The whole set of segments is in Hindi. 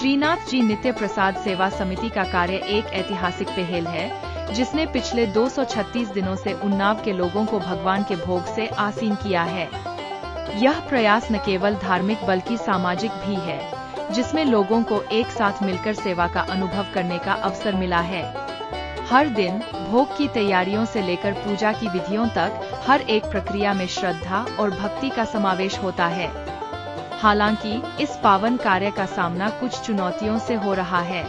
श्रीनाथ जी नित्य प्रसाद सेवा समिति का कार्य एक ऐतिहासिक पहल है, जिसने पिछले 236 दिनों से उन्नाव के लोगों को भगवान के भोग से आसीन किया है। यह प्रयास न केवल धार्मिक बल्कि सामाजिक भी है, जिसमें लोगों को एक साथ मिलकर सेवा का अनुभव करने का अवसर मिला है। हर दिन भोग की तैयारियों से लेकर पूजा की विधियों तक हर एक प्रक्रिया में श्रद्धा और भक्ति का समावेश होता है। हालांकि इस पावन कार्य का सामना कुछ चुनौतियों से हो रहा है।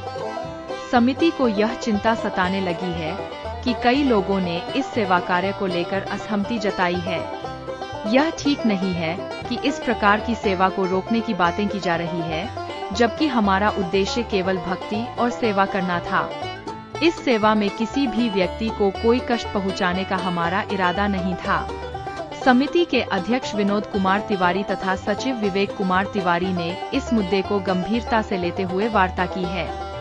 समिति को यह चिंता सताने लगी है कि कई लोगों ने इस सेवा कार्य को लेकर असहमति जताई है। यह ठीक नहीं है कि इस प्रकार की सेवा को रोकने की बातें की जा रही है, जबकि हमारा उद्देश्य केवल भक्ति और सेवा करना था। इस सेवा में किसी भी व्यक्ति को कोई कष्ट पहुंचाने का हमारा इरादा नहीं था। समिति के अध्यक्ष विनोद कुमार तिवारी तथा सचिव विवेक कुमार तिवारी ने इस मुद्दे को गंभीरता से लेते हुए वार्ता की है।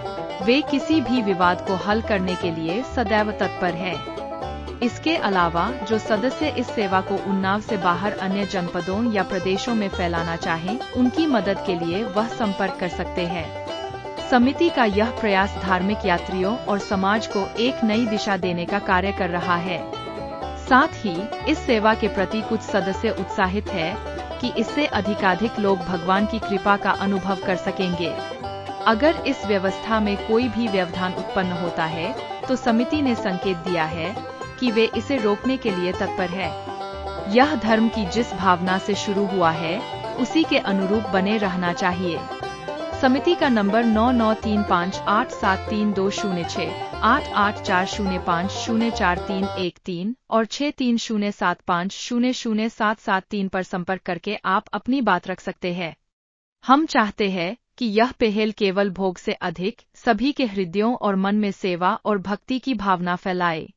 वे किसी भी विवाद को हल करने के लिए सदैव तत्पर हैं। इसके अलावा जो सदस्य इस सेवा को उन्नाव से बाहर अन्य जनपदों या प्रदेशों में फैलाना चाहें, उनकी मदद के लिए वह संपर्क कर सकते हैं। समिति का यह प्रयास धार्मिक यात्रियों और समाज को एक नई दिशा देने का कार्य कर रहा है। साथ ही इस सेवा के प्रति कुछ सदस्य उत्साहित है कि इससे अधिकाधिक लोग भगवान की कृपा का अनुभव कर सकेंगे। अगर इस व्यवस्था में कोई भी व्यवधान उत्पन्न होता है, तो समिति ने संकेत दिया है कि वे इसे रोकने के लिए तत्पर है। यह धर्म की जिस भावना से शुरू हुआ है, उसी के अनुरूप बने रहना चाहिए। समिति का नंबर 9935873206, 8840504313 और 6307500773 पर संपर्क करके आप अपनी बात रख सकते हैं। हम चाहते हैं कि यह पहल केवल भोग से अधिक सभी के हृदयों और मन में सेवा और भक्ति की भावना फैलाए।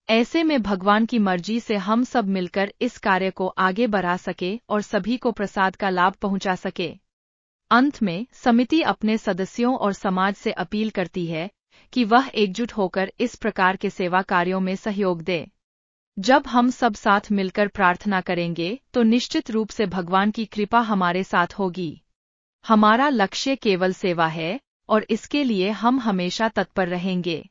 ऐसे में भगवान की मर्जी से हम सब मिलकर इस कार्य को आगे बढ़ा सके और सभी को प्रसाद का लाभ पहुंचा सके। अंत में समिति अपने सदस्यों और समाज से अपील करती है कि वह एकजुट होकर इस प्रकार के सेवा कार्यों में सहयोग दे। जब हम सब साथ मिलकर प्रार्थना करेंगे, तो निश्चित रूप से भगवान की कृपा हमारे साथ होगी। हमारा लक्ष्य केवल सेवा है और इसके लिए हम हमेशा तत्पर रहेंगे।